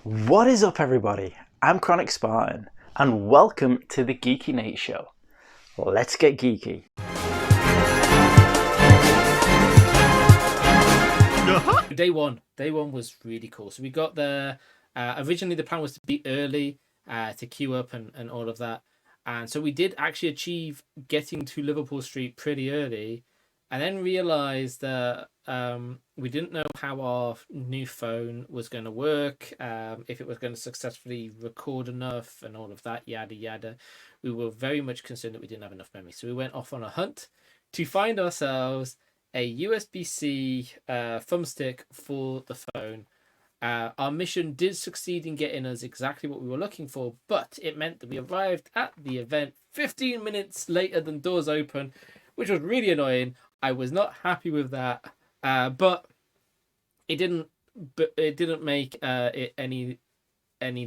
What is up, everybody? I'm Chronik Spartan, and welcome to the Geeky N8 Show. Let's get geeky. Day one was really cool. So we got there. Originally, the plan was to be early, to queue up and all of that. And so we did actually achieve getting to Liverpool Street pretty early, and then realized that we didn't know how our new phone was going to work, if it was going to successfully record enough and all of that, yada yada. We were very much concerned that we didn't have enough memory. So we went off on a hunt to find ourselves a USB-C thumbstick for the phone. Our mission did succeed in getting us exactly what we were looking for, but it meant that we arrived at the event 15 minutes later than doors open, which was really annoying. I was not happy with that, but it didn't. But it didn't make it any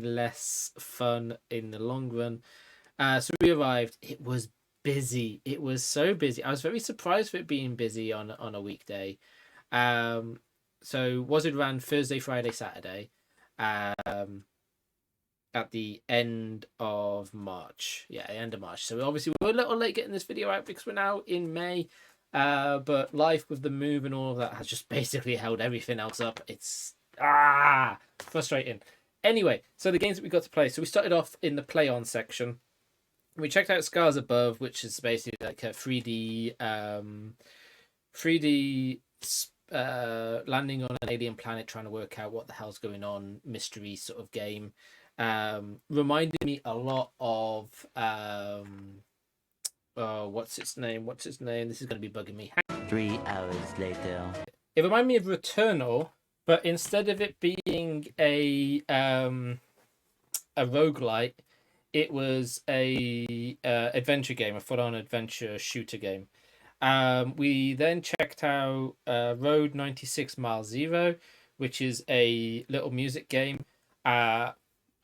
less fun in the long run. So we arrived. It was busy. It was so busy. I was very surprised for it being busy on a weekday. So WASD ran Thursday, Friday, Saturday, at the end of March. Yeah, the end of March. So obviously we're a little late getting this video out because we're now in May. But life with the move and all of that has just basically held everything else up. It's frustrating. Anyway, so the games that we got to play. So we started off in the play on section. We checked out Scars Above, which is basically like a 3D landing on an alien planet, trying to work out what the hell's going on, mystery sort of game. Reminded me a lot of what's its name? This is going to be bugging me. 3 hours later. It reminded me of Returnal, but instead of it being a roguelite, it was a adventure game, a full-on adventure shooter game. We then checked out Road 96 Mile Zero, which is a little music game.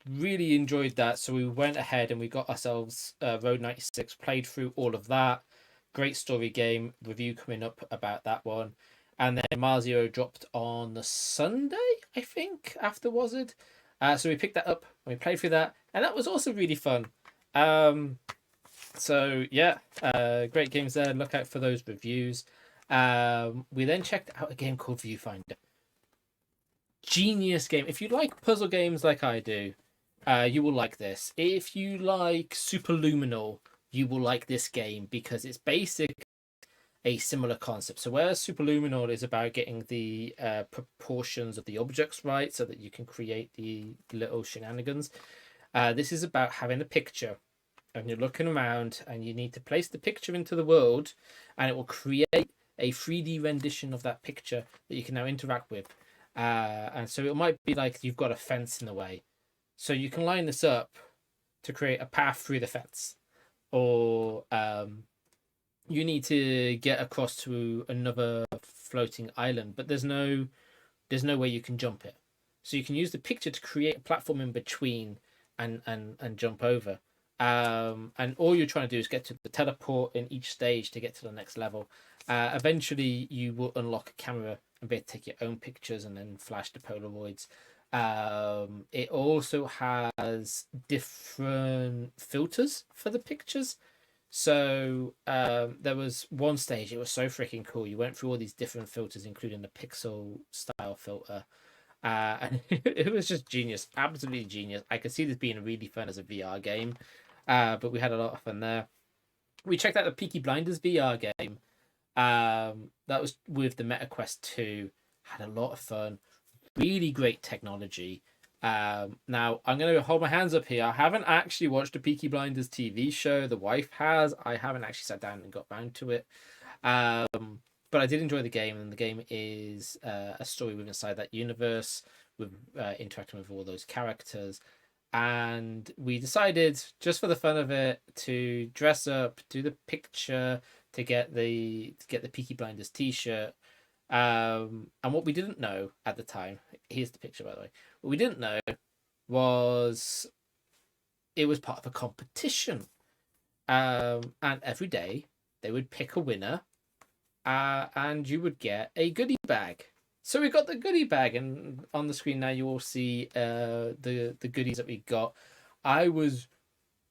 Really enjoyed that, so we went ahead and we got ourselves Road 96, played through all of that. Great story game. Review coming up about that one. And then Mile Zero dropped on the Sunday, I think, after WASD. So we picked that up and we played through that, and that was also really fun. So yeah, great games there. Look out for those reviews. We then checked out a game called Viewfinder. Genius game. If you like puzzle games like I do, you will like this. If you like Superluminal, you will like this game because it's basic a similar concept. So whereas Superluminal is about getting the proportions of the objects right so that you can create the little shenanigans, this is about having a picture and you're looking around and you need to place the picture into the world and it will create a 3D rendition of that picture that you can now interact with. And so it might be like you've got a fence in the way. So you can line this up to create a path through the fence. Or you need to get across to another floating island, but there's no way you can jump it. So you can use the picture to create a platform in between and jump over. And all you're trying to do is get to the teleport in each stage to get to the next level. Eventually, you will unlock a camera and be able to take your own pictures and then flash the Polaroids. It also has different filters for the pictures. So there was one stage, it was so freaking cool. You went through all these different filters, including the pixel style filter. And it was just genius, absolutely genius. I could see this being really fun as a VR game, but we had a lot of fun there. We checked out the Peaky Blinders VR game. That was with the MetaQuest 2. Had a lot of fun. Really great technology. Now I'm going to hold my hands up here. I haven't actually watched the Peaky Blinders TV show. The wife has. I haven't actually sat down and got round to it. But I did enjoy the game, and the game is a story within inside that universe, with interacting with all those characters. And we decided, just for the fun of it, to dress up, do the picture to get the Peaky Blinders T-shirt. And what we didn't know at the time, here's the picture by the way. What we didn't know was it was part of a competition. And every day they would pick a winner, and you would get a goodie bag. So we got the goodie bag, and on the screen now you all see the goodies that we got. I was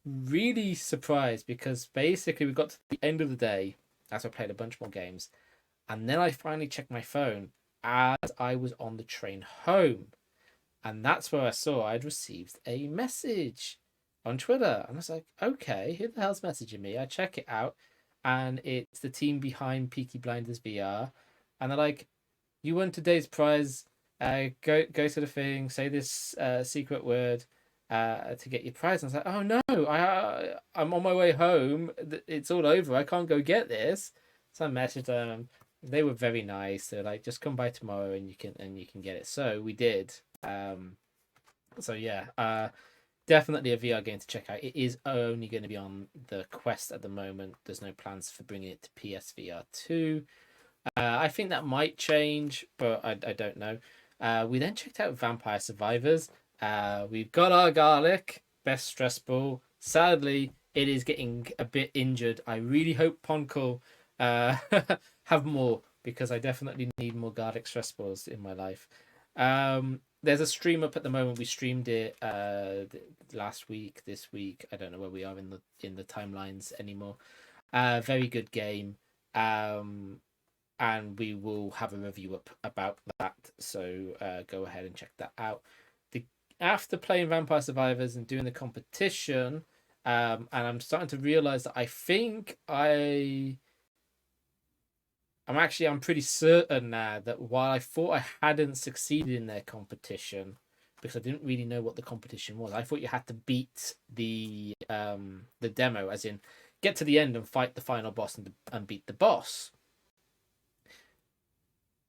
really surprised because basically we got to the end of the day as I played a bunch more games, and then I finally checked my phone as I was on the train home, and that's where I saw I'd received a message on Twitter, and I was like, okay, who the hell's messaging me? I check it out, and it's the team behind Peaky Blinders VR, and they're like, you won today's prize. Go to the thing, say this secret word to get your prize. And I was like, oh no, I'm on my way home. It's all over. I can't go get this. So I messaged them. They were very nice. They're like, just come by tomorrow and you can get it. So we did. So yeah, definitely a VR game to check out. It is only going to be on the Quest at the moment. There's no plans for bringing it to PSVR 2. I think that might change, but I don't know. We then checked out Vampire Survivors. We've got our garlic, best stress ball. Sadly, it is getting a bit injured. I really hope Ponkle have more, because I definitely need more garlic stress balls in my life. There's a stream up at the moment. We streamed it last week, this week. I don't know where we are in the timelines anymore. Very good game. And we will have a review up about that. So go ahead and check that out. After playing Vampire Survivors and doing the competition, and I'm starting to realize that I think I'm pretty certain now that while I thought I hadn't succeeded in their competition, because I didn't really know what the competition was, I thought you had to beat the demo, as in get to the end and fight the final boss and beat the boss.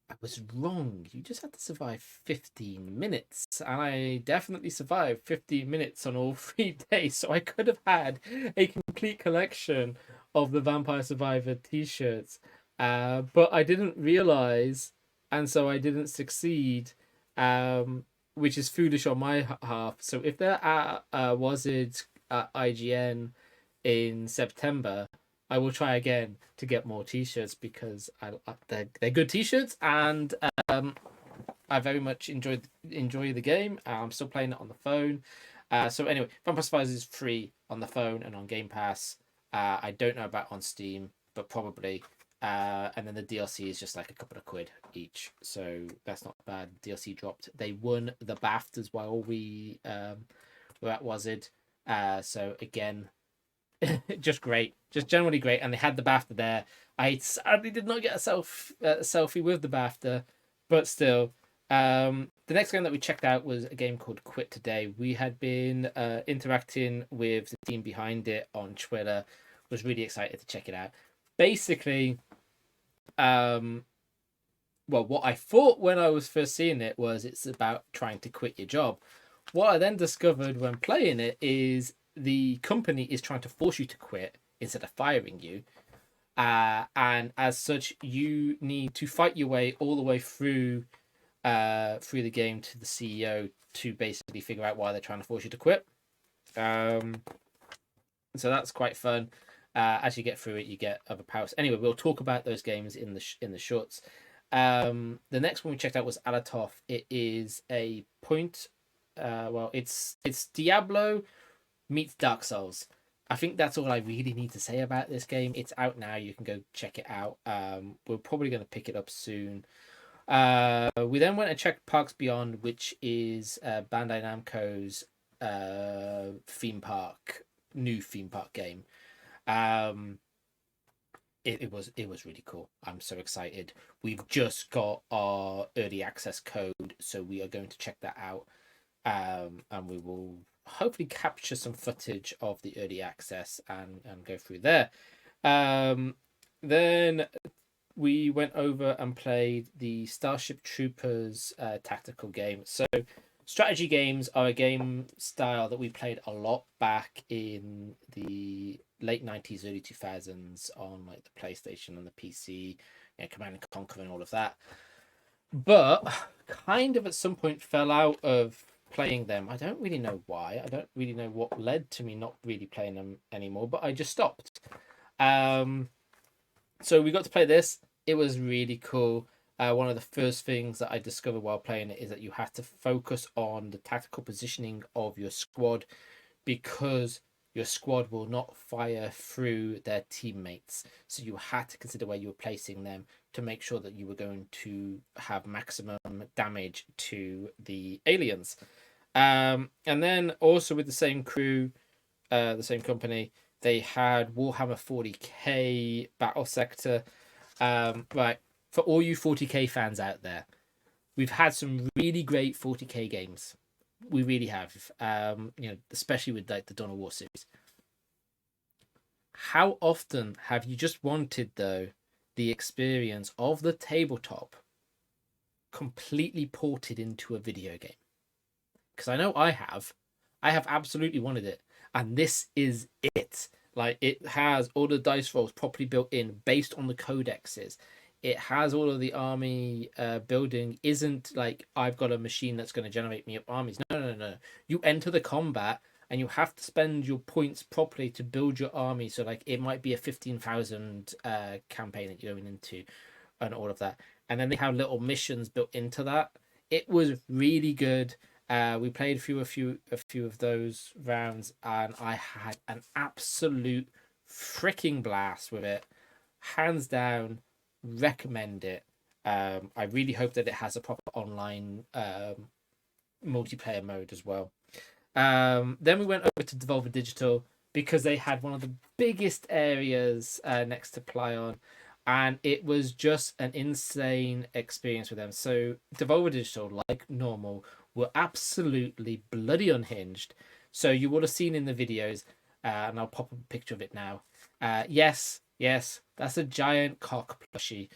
I was wrong. You just had to survive 15 minutes. And I definitely survived 15 minutes on all 3 days. So I could have had a complete collection of the Vampire Survivor t-shirts. But I didn't realize, and so I didn't succeed, which is foolish on my half. So if they're at WASD IGN in September, I will try again to get more t-shirts, because they're good t-shirts, and I very much enjoy the game. I'm still playing it on the phone. So anyway, Vampire Survivors is free on the phone and on Game Pass. I don't know about on Steam, but probably. And then the DLC is just like a couple of quid each, so that's not bad. DLC dropped. They won the BAFTAs while we were at WASD. So again, just great, just generally great. And they had the BAFTA there. I sadly did not get a selfie with the BAFTA, but still. The next game that we checked out was a game called Quit Today. We had been interacting with the team behind it on Twitter. Was really excited to check it out. Basically, well, what I thought when I was first seeing it was it's about trying to quit your job. What I then discovered when playing it is the company is trying to force you to quit instead of firing you. And as such, you need to fight your way all the way through the game to the CEO to basically figure out why they're trying to force you to quit. So that's quite fun. As you get through it, you get other powers. Anyway, we'll talk about those games in the shorts. The next one we checked out was Alatoff. It is a point. It's Diablo meets Dark Souls. I think that's all I really need to say about this game. It's out now. You can go check it out. We're probably going to pick it up soon. We then went and checked Parks Beyond, which is Bandai Namco's new theme park game. It was really cool. I'm so excited. We've just got our early access code, so we are going to check that out. And we will hopefully capture some footage of the early access and go through there. Then we went over and played the Starship Troopers tactical game. So strategy games are a game style that we played a lot back in the late 90s, early 2000s on like the PlayStation and the PC, Command and Conquer and all of that. But kind of at some point fell out of playing them. I don't really know why. I don't really know what led to me not really playing them anymore, but I just stopped. So we got to play this. It was really cool. one of the first things that I discovered while playing it is that you have to focus on the tactical positioning of your squad, because your squad will not fire through their teammates. So you had to consider where you were placing them to make sure that you were going to have maximum damage to the aliens. And then also with the same crew, the same company, they had Warhammer 40k Battle Sector. Right, for all you 40k fans out there, we've had some really great 40k games. We really have, especially with like the Dawn of War series. How often have you just wanted, though, the experience of the tabletop completely ported into a video game? Because I know I have absolutely wanted it, and this is it. Like, it has all the dice rolls properly built in based on the codexes. It has all of the army building. Isn't like I've got a machine that's going to generate me up armies. No. You enter the combat and you have to spend your points properly to build your army. So like it might be a 15,000 campaign that you're going into and all of that. And then they have little missions built into that. It was really good. We played a few of those rounds, and I had an absolute freaking blast with it. Hands down. Recommend it. I really hope that it has a proper online multiplayer mode as well. Then we went over to Devolver Digital because they had one of the biggest areas next to Plyon, and it was just an insane experience with them. So Devolver Digital, like normal, were absolutely bloody unhinged. So you would have seen in the videos, and I'll pop up a picture of it now. Yes, that's a giant cock plushie.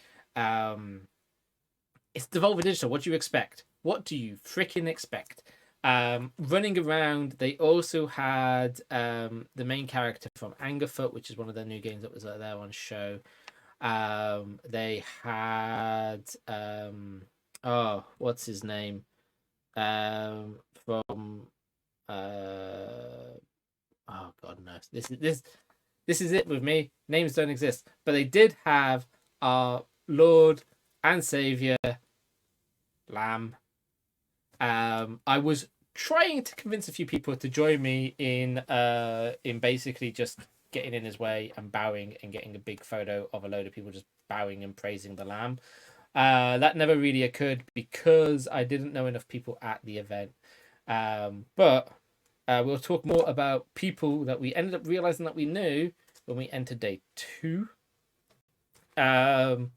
It's Devolver Digital. What do you expect? What do you freaking expect? Running around, they also had the main character from Angerfoot, which is one of their new games that was there on show. They had what's his name? From oh god no, this is it with me. Names don't exist. But they did have our Lord and Savior, Lamb. I was trying to convince a few people to join me in basically just getting in his way and bowing and getting a big photo of a load of people just bowing and praising the Lamb. That never really occurred because I didn't know enough people at the event. But we'll talk more about people that we ended up realizing that we knew when we entered day 2. And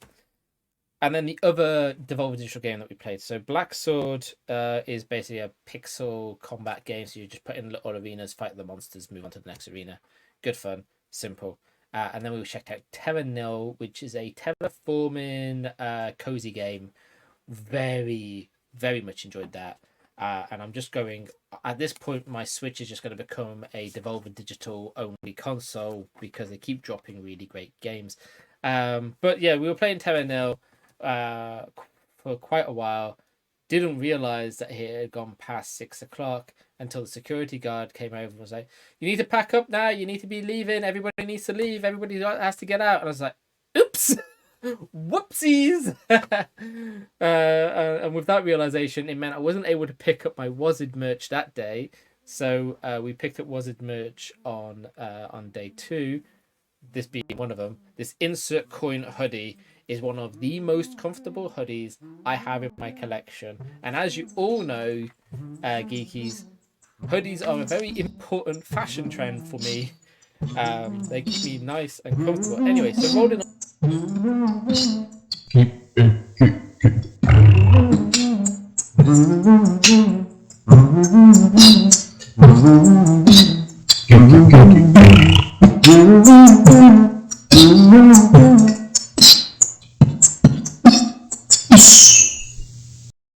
then the other Devolver Digital game that we played. So Black Sword is basically a pixel combat game. So you just put in little arenas, fight the monsters, move on to the next arena. Good fun, simple. And then we checked out Terra Nil, which is a terraforming cozy game. Very, very much enjoyed that. And I'm just going, at this point, my Switch is just going to become a Devolver Digital only console because they keep dropping really great games. But yeah, we were playing Terra Nil for quite a while. Didn't realize that it had gone past 6 o'clock until the security guard came over and was like, "You need to pack up now. You need to be leaving. Everybody needs to leave. Everybody has to get out." And I was like, "Oops." Whoopsies. And with that realization, it meant I wasn't able to pick up my WASD merch that day. So we picked up WASD merch on day 2, this being one of them. This insert coin hoodie is one of the most comfortable hoodies I have in my collection. And as you all know, geekies, hoodies are a very important fashion trend for me. They keep me nice and comfortable. Anyway, so rolling on.